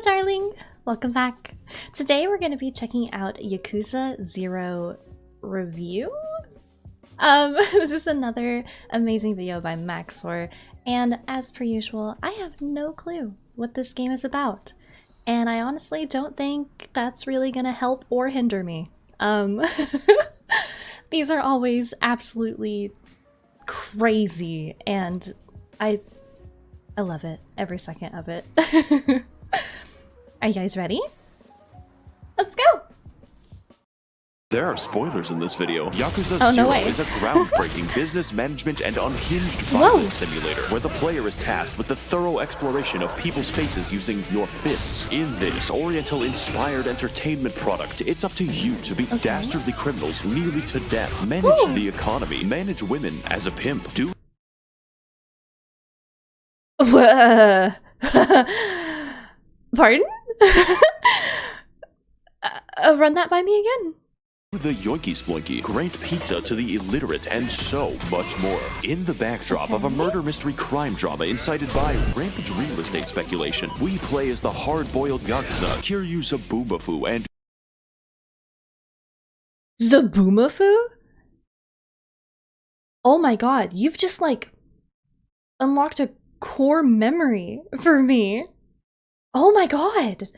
darling! Welcome back. Today we're going to be checking out Yakuza 0 review. This is another amazing video by Maxor, and as per usual, I have no clue what this game is about. And I honestly don't think that's really going to help or hinder me. These are always absolutely crazy, and I love it, every second of it. Are you guys ready? Let's go! There are spoilers in this video. Yakuza 0 is a groundbreaking business management and unhinged violence simulator where the player is tasked with the thorough exploration of people's faces using your fists. In this Oriental-inspired entertainment product, it's up to you to beat dastardly criminals nearly to death, manage the economy, manage women as a pimp, do Pardon? Run that by me again. the yoinky sploinky, grant pizza to the illiterate, and so much more. In the backdrop of a murder mystery crime drama incited by rampant real estate speculation, we play as the hard-boiled Yakuza, Kiryu Zabumafu, and Zabumafu? Oh my god, you've just like unlocked a core memory for me. Oh my god.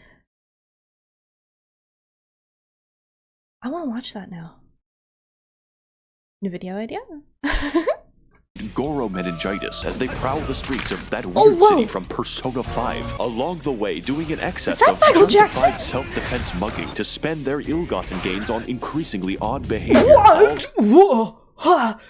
I want to watch that now. New video idea? Goro meningitis as they prowl the streets of that weird city from Persona 5. Along the way, doing an excess of justified self-defense mugging to spend their ill-gotten gains on increasingly odd behavior. What?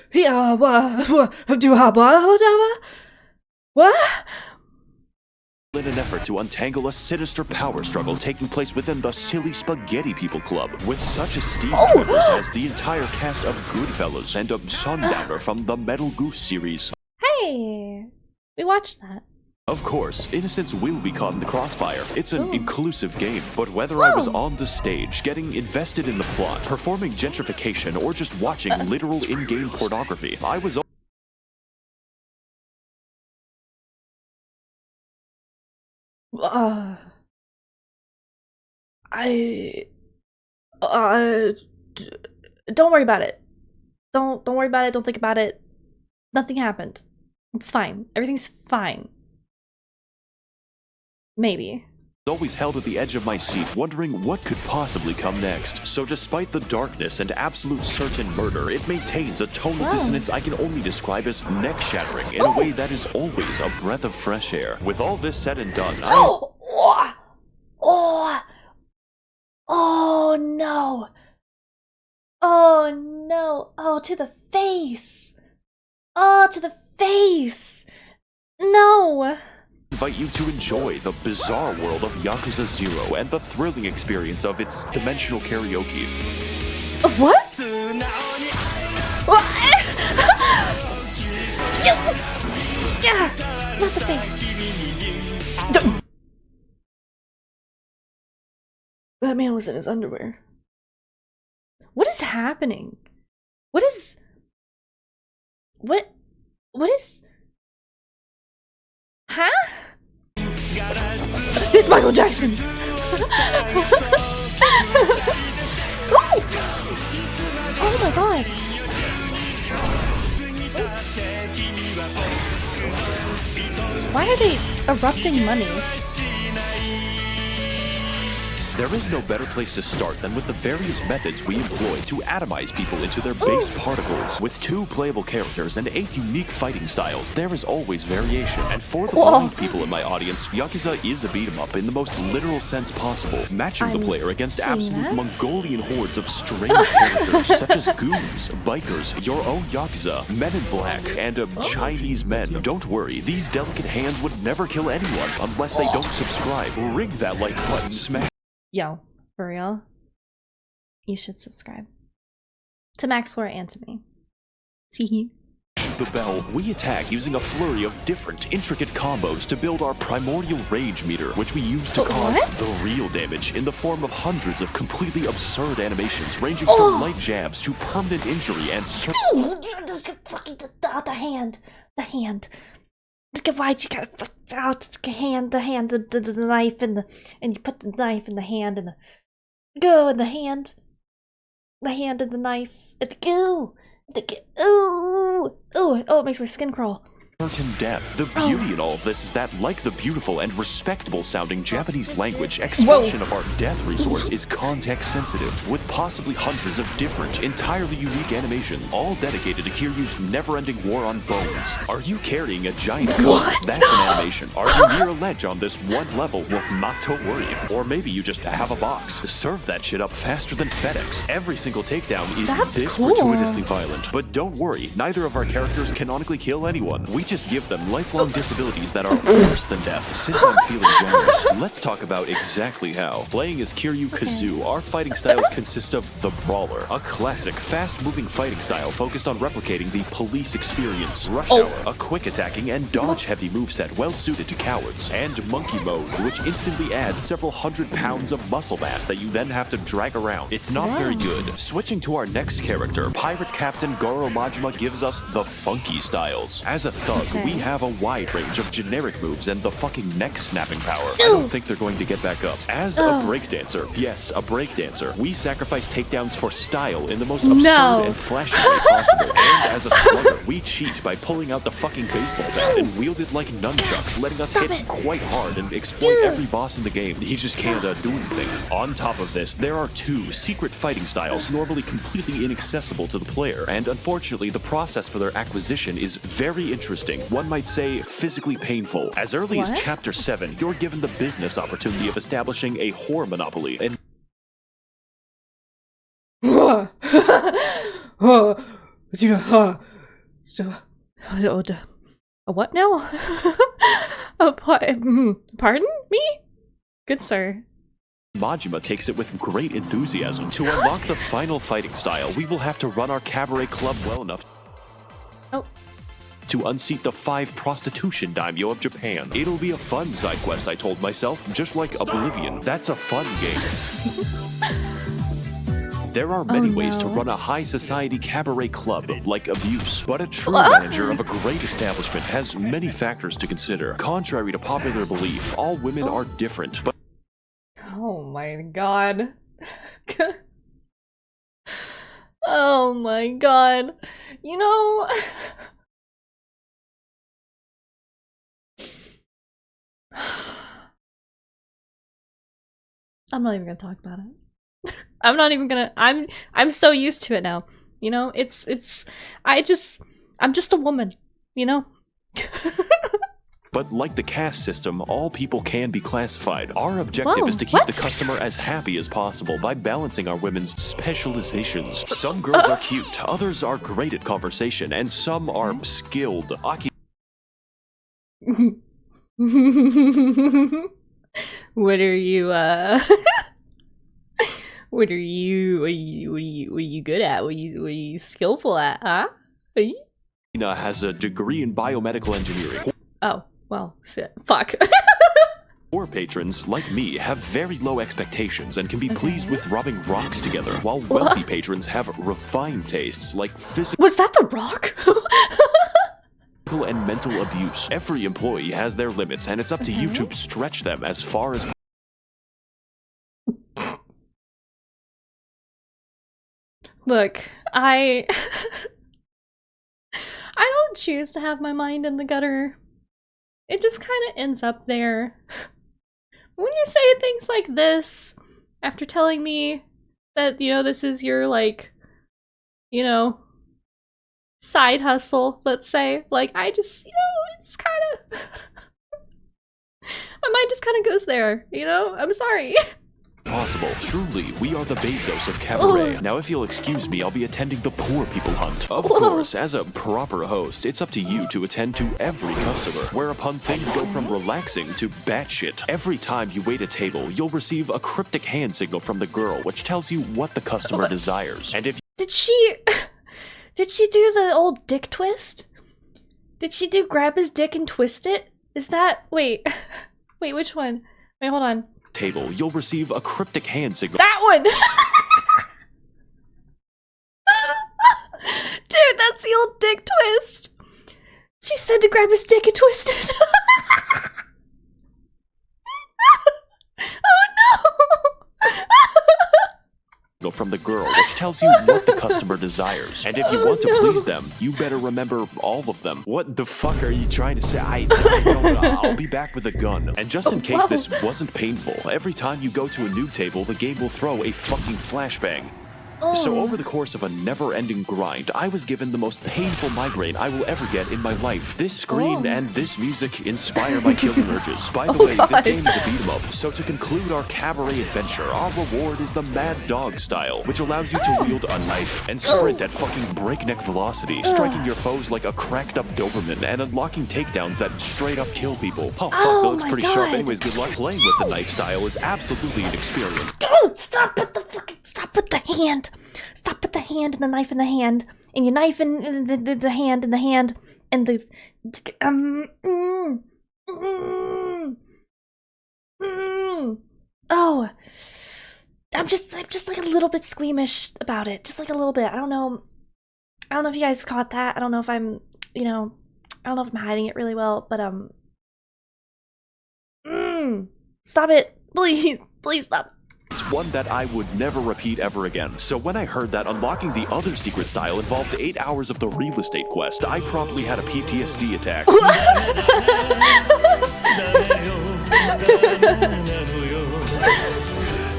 In an effort to untangle a sinister power struggle taking place within the Silly Spaghetti People Club, with such esteemed members as the entire cast of Goodfellas and a Sundowner from the Metal Goose series. Hey, we watched that. Of course, innocents will be caught in the crossfire. It's an inclusive game, but whether I was on the stage, getting invested in the plot, performing gentrification, or just watching literal in-game pornography, I was don't worry about it. Don't worry about it. Don't think about it. Nothing happened. It's fine. Everything's fine. Maybe. always held at the edge of my seat, wondering what could possibly come next. So despite the darkness and absolute certain murder, it maintains a tonal dissonance I can only describe as neck-shattering in a way that is always a breath of fresh air. With all this said and done, Oh no! Oh no! Oh, to the face! Oh, to the face! No! invite you to enjoy the bizarre world of Yakuza 0 and the thrilling experience of its dimensional karaoke. What? Not the face. That man was in his underwear. What is happening? What is... Huh? It's Michael Jackson! Oh my god! Why are they erupting money? There is no better place to start than with the various methods we employ to atomize people into their base particles. With 2 playable characters and 8 unique fighting styles, there is always variation. And for the blind people in my audience, Yakuza is a beat-em-up in the most literal sense possible, matching the player against absolute Mongolian hordes of strange characters such as goons, bikers, your own Yakuza, men in black, and Chinese men. Don't worry, these delicate hands would never kill anyone unless they don't subscribe. Ring that like button, smash. Yo, for real? You should subscribe. To Maxor and to me. Teehee. The bell, we attack using a flurry of different, intricate combos to build our primordial rage meter, which we use to cause the real damage in the form of hundreds of completely absurd animations ranging from light jabs to permanent injury and The hand. Why'd you gotta fuck out the knife and you put the knife in the hand and the hand and the knife and it makes my skin crawl. Certain death. The beauty in all of this is that, like the beautiful and respectable sounding Japanese language, expression of our death resource is context sensitive, with possibly hundreds of different, entirely unique animations, all dedicated to Kiryu's never-ending war on bones. Are you carrying a giant goat? That's an animation. Are you near a ledge on this one level? Well, don't worry. Or maybe you just have a box. Serve that shit up faster than FedEx. Every single takedown is gratuitously violent. But don't worry, neither of our characters canonically kill anyone. We just give them lifelong disabilities that are worse than death. Since I'm feeling generous, let's talk about exactly how. Playing as Kiryu Kazoo, our fighting styles consist of the Brawler, a classic, fast-moving fighting style focused on replicating the police experience. Rush Hour, a quick-attacking and dodge-heavy moveset well-suited to cowards. And Monkey Mode, which instantly adds several hundred pounds of muscle mass that you then have to drag around. It's not very good. Switching to our next character, Pirate Captain Goro Majima gives us the funky styles. As a thug, we have a wide range of generic moves and the fucking neck snapping power. I don't think they're going to get back up. As a breakdancer, yes, a breakdancer, we sacrifice takedowns for style in the most absurd and flashy way possible. And as a slugger, we cheat by pulling out the fucking baseball bat and wield it like nunchucks, letting us hit quite hard and exploit every boss in the game. He just can't do anything. On top of this, there are two secret fighting styles normally completely inaccessible to the player, and unfortunately the process for their acquisition is very interesting. One might say physically painful. As early as Chapter 7, you're given the business opportunity of establishing a whore monopoly, and what now? Pardon me? Good sir. Majima takes it with great enthusiasm. To unlock the final fighting style, we will have to run our cabaret club well enough to unseat the 5 prostitution daimyo of Japan. It'll be a fun side quest, I told myself, just like Oblivion. That's a fun game. There are many ways to run a high society cabaret club, like abuse, but a true manager of a great establishment has many factors to consider. Contrary to popular belief, all women are different, but oh my god. Oh my god. You know, I'm not even gonna talk about it. I'm not even gonna. I'm so used to it now. You know, I'm just a woman. You know. But like the caste system, all people can be classified. Our objective is to keep the customer as happy as possible by balancing our women's specializations. Some girls are cute, others are great at conversation, and some are skilled. What are you, what are you good at? What are you skillful at, huh? Ina has a degree in biomedical engineering. Oh, well, shit. Fuck. Poor patrons, like me, have very low expectations and can be pleased with rubbing rocks together, while wealthy patrons have refined tastes like physical— Was that the Rock? and mental abuse. Every employee has their limits, and it's up to you to stretch them as far as Look, I don't choose to have my mind in the gutter. It just kind of ends up there. When you say things like this, after telling me that, you know, this is your, like, you know, side hustle, let's say, like, I just, you know, it's kind of my mind just kind of goes there, you know? I'm sorry. possible. Truly, we are the Bezos of Cabaret. Now, if you'll excuse me, I'll be attending the poor people hunt. Of course, as a proper host, it's up to you to attend to every customer, whereupon things go from relaxing to batshit. Every time you wait a table, you'll receive a cryptic hand signal from the girl, which tells you what the customer desires. And if Did she do the old dick twist? Did she do grab his dick and twist it? Is that, wait, which one? Wait, hold on. Table, you'll receive a cryptic hand signal. That one! Dude, that's the old dick twist! She said to grab his dick and twist it. Oh no! From the girl, which tells you what the customer desires. And if you want to please them, you better remember all of them. What the fuck are you trying to say? I don't, I'll be back with a gun. And just in case this wasn't painful, every time you go to a noob table, the game will throw a fucking flashbang. So over the course of a never-ending grind, I was given the most painful migraine I will ever get in my life. This screen and this music inspire my killing urges. By the way, this game is a beat-em-up, so to conclude our Cabaret adventure, our reward is the Mad Dog style, which allows you to wield a knife and sprint at fucking breakneck velocity, striking your foes like a cracked-up Doberman and unlocking takedowns that straight-up kill people. Oh fuck, that looks pretty sharp. Anyways, good luck. Playing with the knife style is absolutely an experience. Stop with the hand. Stop with the hand and the knife in the hand. And your knife in the hand and the hand. And the... Oh. I'm just like a little bit squeamish about it. Just like a little bit. I don't know if you guys caught that. I don't know if I'm, I don't know if I'm hiding it really well, but stop it. Please stop. It's one that I would never repeat ever again. So when I heard that unlocking the other secret style involved 8 hours of the real estate quest, I promptly had a PTSD attack.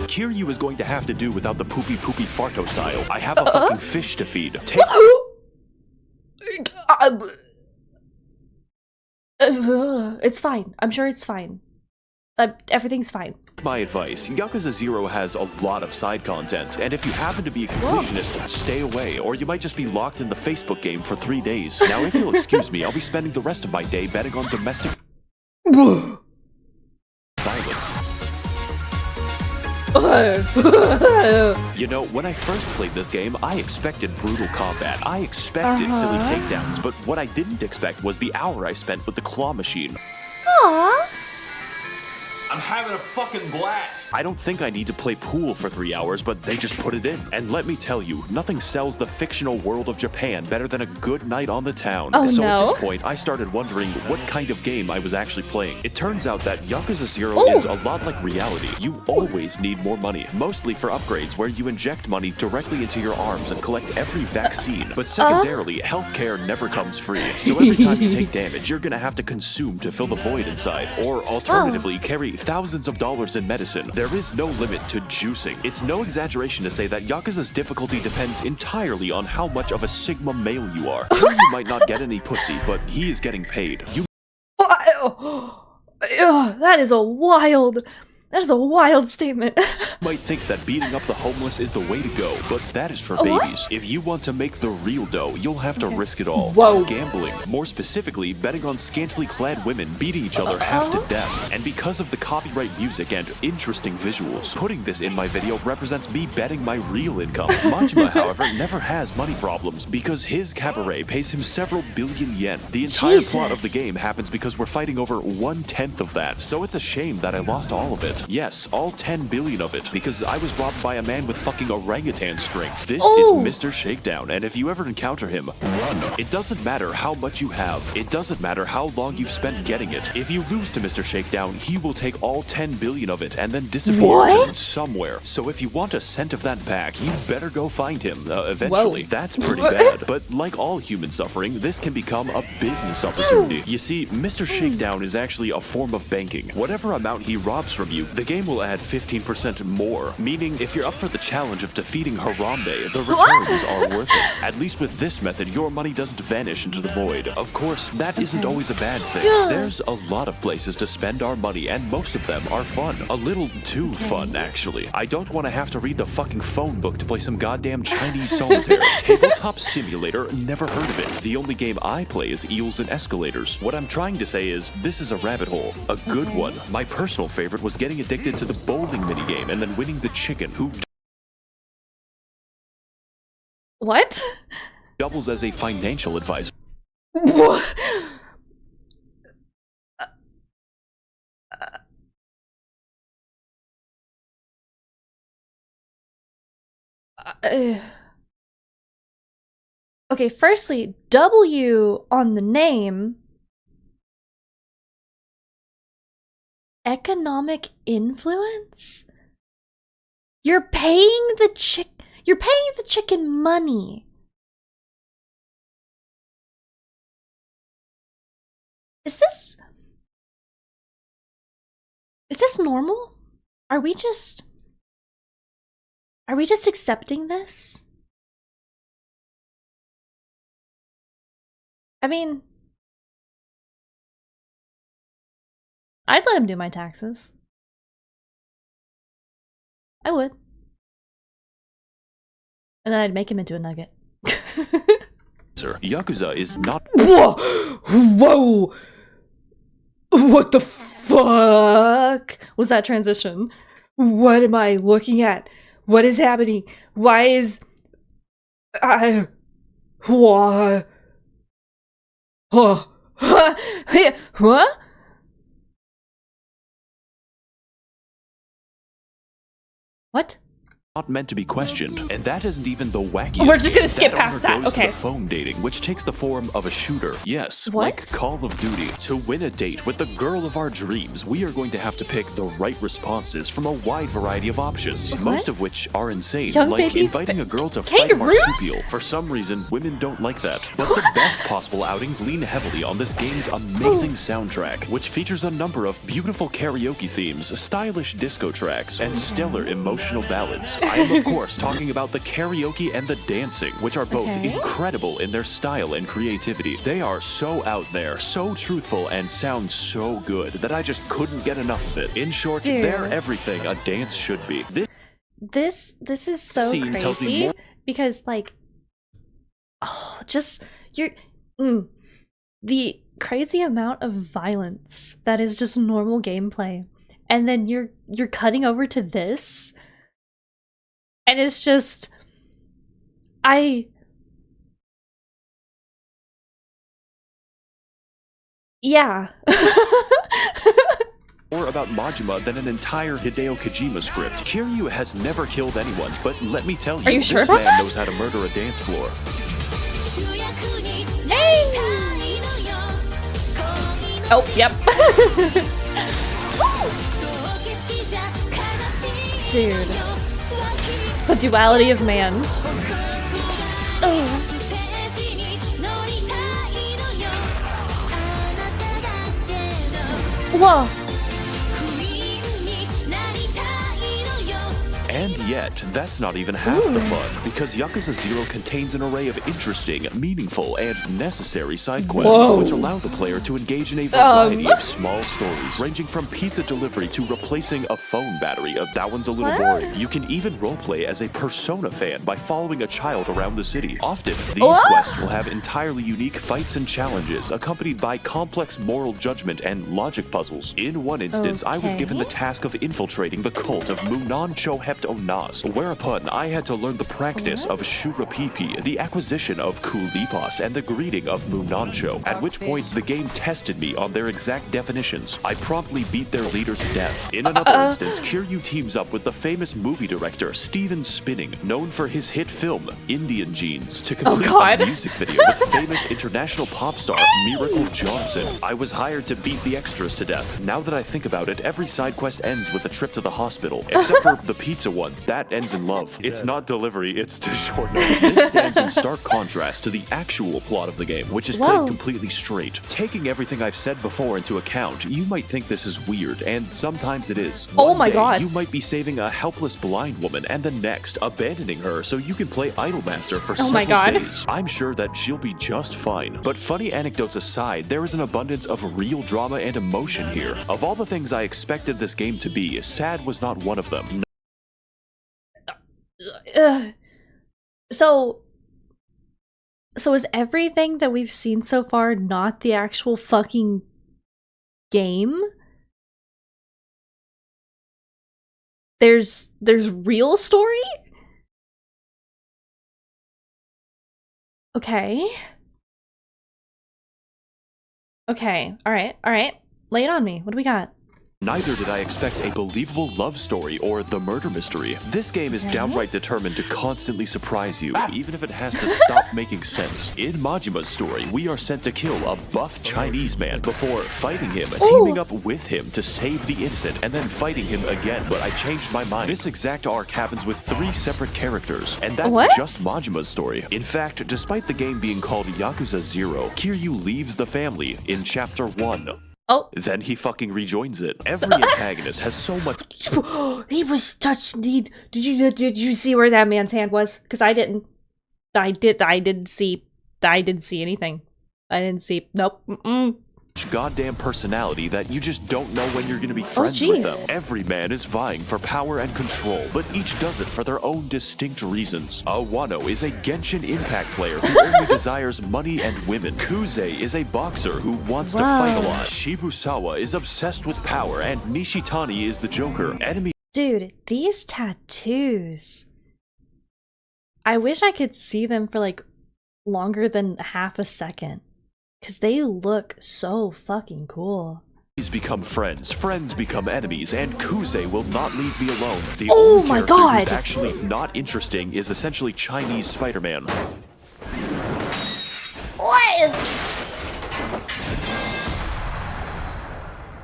Kiryu is going to have to do without the poopy farto style. I have a fucking fish to feed. Take It's fine. I'm sure it's fine. Everything's fine. my advice, Yakuza 0 has a lot of side content, and if you happen to be a completionist, stay away, or you might just be locked in the Facebook game for 3 days. Now, if you'll excuse me, I'll be spending the rest of my day betting on domestic violence. You know, when I first played this game, I expected brutal combat. I expected silly takedowns, but what I didn't expect was the hour I spent with the claw machine. Aww. I'm having a fucking blast. I don't think I need to play pool for 3 hours, but they just put it in. And let me tell you, nothing sells the fictional world of Japan better than a good night on the town. Oh, so no. at this point, I started wondering what kind of game I was actually playing. It turns out that Yakuza 0 is a lot like reality. You always need more money, mostly for upgrades where you inject money directly into your arms and collect every vaccine. But secondarily, healthcare never comes free. So every time you take damage, you're gonna have to consume to fill the void inside. Or alternatively, carry thousands of dollars in medicine. There is no limit to juicing. It's no exaggeration to say that Yakuza's difficulty depends entirely on how much of a Sigma male you are. You might not get any pussy, but he is getting paid. You That is a wild statement. might think that beating up the homeless is the way to go, but that is for babies. If you want to make the real dough, you'll have to risk it all. Gambling. More specifically, betting on scantily clad women beating each other half to death. And because of the copyright music and interesting visuals, putting this in my video represents me betting my real income. Majima, however, never has money problems because his cabaret pays him several billion yen. The entire plot of the game happens because we're fighting over 1/10 of that. So it's a shame that I lost all of it. Yes, all 10 billion of it, because I was robbed by a man with fucking orangutan strength. This is Mr. Shakedown, and if you ever encounter him, run. It doesn't matter how much you have. It doesn't matter how long you've spent getting it. If you lose to Mr. Shakedown, he will take all 10 billion of it and then disappear to somewhere. So if you want a cent of that back, you better go find him, eventually. That's pretty bad. But like all human suffering, this can become a business opportunity. You see, Mr. Shakedown is actually a form of banking. Whatever amount he robs from you, the game will add 15% more, meaning if you're up for the challenge of defeating Harambe, the returns are worth it. At least with this method, your money doesn't vanish into the void. Of course, that isn't always a bad thing. There's a lot of places to spend our money, and most of them are fun. A little too fun, actually. I don't want to have to read the fucking phone book to play some goddamn Chinese solitaire. Tabletop Simulator, never heard of it. The only game I play is Eels and Escalators. What I'm trying to say is, this is a rabbit hole. A good one. My personal favorite was getting addicted to the bowling minigame and then winning the chicken, who What? doubles as a financial advisor. Okay, firstly, W on the name. Economic influence? You're paying the chicken money. Is this normal? Are we just accepting this? I mean, I'd let him do my taxes. I would. And then I'd make him into a nugget. Sir, Yakuza is not. Whoa! Whoa! What the fuck Was that transition? What am I looking at? What is happening? Why is what? What? What? Not meant to be questioned, and that isn't even the wackiest. We're just gonna skip that past that, undergoes to okay. the phone dating, which takes the form of a shooter. Yes, What? like Call of Duty. To win a date with the girl of our dreams, we are going to have to pick the right responses from a wide variety of options, most of which are insane, Young like baby inviting a girl to fight a kangaroos? marsupial. For some reason, women don't like that. But the best possible outings lean heavily on this game's amazing soundtrack, which features a number of beautiful karaoke themes, stylish disco tracks, and stellar emotional ballads. I am, of course, talking about the karaoke and the dancing, which are both Okay. incredible in their style and creativity. They are so out there, so truthful, and sound so good that I just couldn't get enough of it. In short, Dude. they're everything a dance should be. This is so Scene tells me crazy more- because like the crazy amount of violence that is just normal gameplay, and then you're cutting over to this, and it's just yeah. More about Majima than an entire Hideo Kojima script. Kiryu has never killed anyone, but let me tell you, Are you sure this about man that? knows how to murder a dance floor. Oh, yep. Dude. The duality of man. Oh. Whoa. And yet, that's not even half the fun, because Yakuza 0 contains an array of interesting, meaningful, and necessary side quests, Whoa. which allow the player to engage in a variety of small stories, ranging from pizza delivery to replacing a phone battery. That one's a little What? boring. You can even roleplay as a Persona fan by following a child around the city. Often, these What? quests will have entirely unique fights and challenges, accompanied by complex moral judgment and logic puzzles. In one instance, I was given the Okay. task of infiltrating the cult of Munan Chohept Onas, whereupon I had to learn the practice of Shurapipi, the acquisition of Kulipos, and the greeting of Munancho, at which point the game tested me on their exact definitions. I promptly beat their leader to death. In another instance, Kiryu teams up with the famous movie director Steven Spinning, known for his hit film Indian Jeans, to complete God. a music video with famous international pop star Miracle Johnson. I was hired to beat the extras to death. Now that I think about it, every side quest ends with a trip to the hospital, except for the pizza one. That ends in love. It's not delivery, it's DiGiorno. This stands in stark contrast to the actual plot of the game, which is Whoa. played completely straight. Taking everything I've said before into account, you might think this is weird, and sometimes it is. Oh One my day, God. You might be saving a helpless blind woman, and the next, abandoning her so you can play Idolmaster for Oh my several God. days. I'm sure that she'll be just fine. But funny anecdotes aside, there is an abundance of real drama and emotion here. Of all the things I expected this game to be, sad was not one of them. So is everything that we've seen so far not the actual fucking game? There's real story? Okay. Okay, alright. Lay it on me. What do we got? Neither did I expect a believable love story or the murder mystery. This game is downright determined to constantly surprise you, even if it has to stop making sense. In Majima's story, we are sent to kill a buff Chinese man before fighting him, teaming up with him to save the innocent, and then fighting him again, but I changed my mind. This exact arc happens with 3 separate characters, and that's just Majima's story. In fact, despite the game being called Yakuza 0, Kiryu leaves the family in Chapter 1. Oh. Then he fucking rejoins it. Every antagonist has so much. He was touched. Did you see where that man's hand was? Because I didn't. I didn't see anything. I didn't see. Nope. Goddamn personality that you just don't know when you're gonna be friends with them. Every man is vying for power and control, but each does it for their own distinct reasons. Wano is a Genshin Impact player who only desires money and women. Kuze is a boxer who wants to fight a lot. Shibusawa is obsessed with power, and Nishitani is the Joker. Dude, these tattoos. I wish I could see them for like longer than half a second. Because they look so fucking cool. Enemies become friends, friends become enemies, and Kuze will not leave me alone. The Oh only my character God. who's actually not interesting is essentially Chinese Spider-Man. What?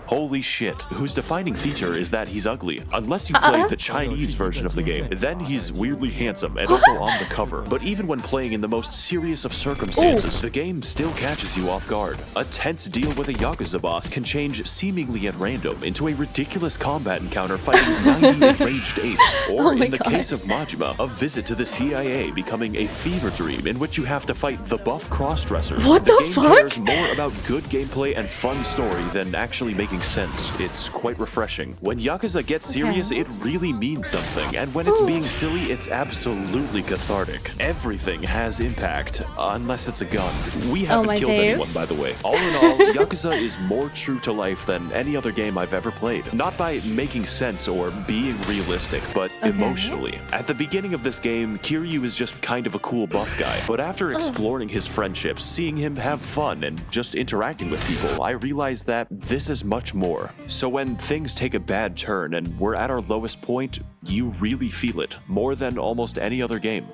Holy shit, whose defining feature is that he's ugly. Unless you play the Chinese version of the game, then he's weirdly handsome and also on the cover. But even when playing in the most serious of circumstances, the game still catches you off guard. A tense deal with a Yakuza boss can change seemingly at random into a ridiculous combat encounter fighting 90 enraged apes. Or in the case of Majima, a visit to the CIA becoming a fever dream in which you have to fight the buff cross-dressers. What the game fuck? cares more about good gameplay and fun story than actually making sense. It's quite refreshing. When Yakuza gets serious, it really means something, and when it's being silly, it's absolutely cathartic. Everything has impact, unless it's a gun. We haven't killed anyone, by the way. All in all, Yakuza is more true to life than any other game I've ever played. Not by making sense or being realistic, but emotionally. At the beginning of this game, Kiryu is just kind of a cool buff guy, but after exploring his friendships, seeing him have fun, and just interacting with people, I realized that this is much more. So when things take a bad turn and we're at our lowest point, you really feel it, more than almost any other game.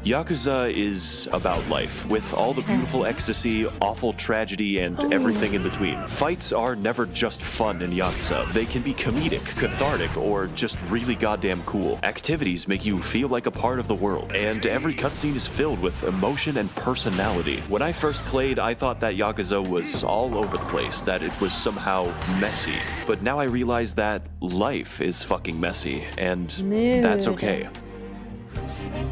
Yakuza is about life, with all the beautiful ecstasy, awful tragedy, and everything in between. Fights are never just fun in Yakuza. They can be comedic, cathartic, or just really goddamn cool. Activities make you feel like a part of the world, and every cutscene is filled with emotion and personality. When I first played, I thought that Yakuza was all over the place, that it was somehow messy. But now I realize that life is fucking messy, and that's okay.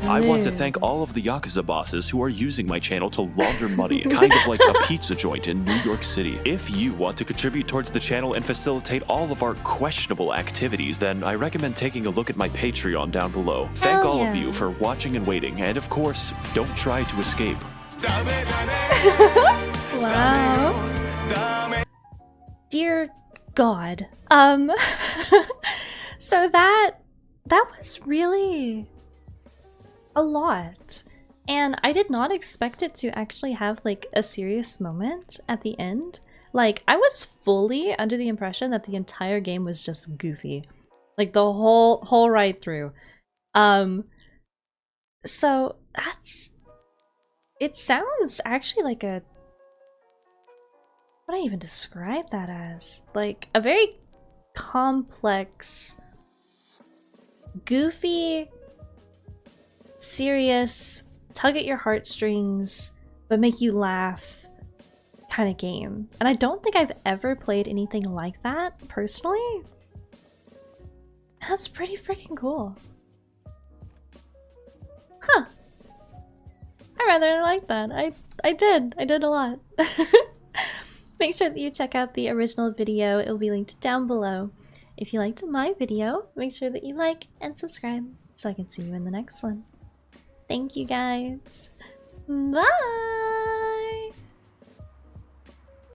I want to thank all of the Yakuza bosses who are using my channel to launder money, kind of like a pizza joint in New York City. If you want to contribute towards the channel and facilitate all of our questionable activities, then I recommend taking a look at my Patreon down below. Thank all of you for watching and waiting, and of course, don't try to escape. Wow. Dear God. So that was really a lot, and I did not expect it to actually have like a serious moment at the end. Like, I was fully under the impression that the entire game was just goofy, like the whole ride through. So it sounds actually like a, what do I even describe that as? Like a very complex, goofy, serious, tug at your heartstrings, but make you laugh kind of game. And I don't think I've ever played anything like that, personally. That's pretty freaking cool. Huh. I rather like that. I did a lot. Make sure that you check out the original video. It will be linked down below. If you liked my video, make sure that you like and subscribe so I can see you in the next one. Thank you guys. Bye!